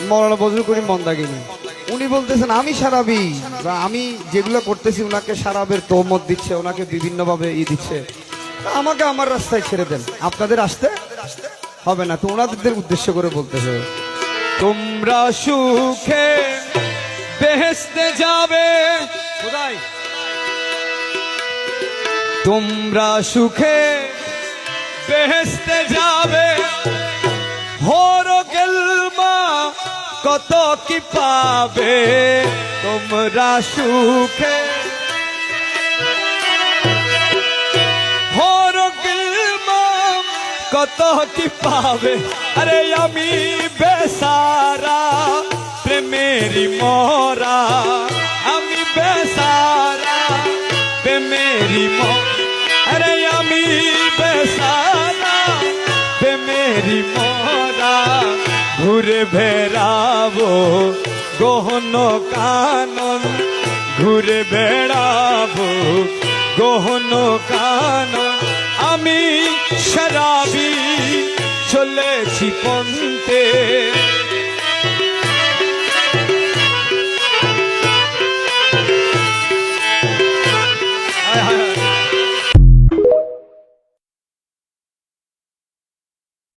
মৌলানা বজরুল করিম মন্দাকিনী উনি বলতেছেন আমি সারাবি বা আমি যেগুলো করতেছি ওনাকে সারাবের তহমত দিচ্ছে, ওনাকে বিভিন্নভাবে দিচ্ছে, আমাকে আমার রাস্তায় ছেড়ে দেন, আপনাদের আসতে হবে না। তো ওনাদের উদ্দেশ্য করে বলতেছে তোমরা সুখে বেহেশতে যাবে, খোদাই তোমরা সুখে বেহেশতে যাবে, হরো গেলমা কত কি পাবে, তোমরা সুখে হরো গেলমা কত কি পাবে। আরে আমি বেসারা প্রেমেরি মরা, আমি বেসারা প্রেমেরি মরা, আরে আমি বেসারা প্রেমেরি মরা, ঘুরে বেড়াবো গহন কানন, ঘুরে বেড়াবো গহন কানন, আমি শরাবি চলেছি পন্থে।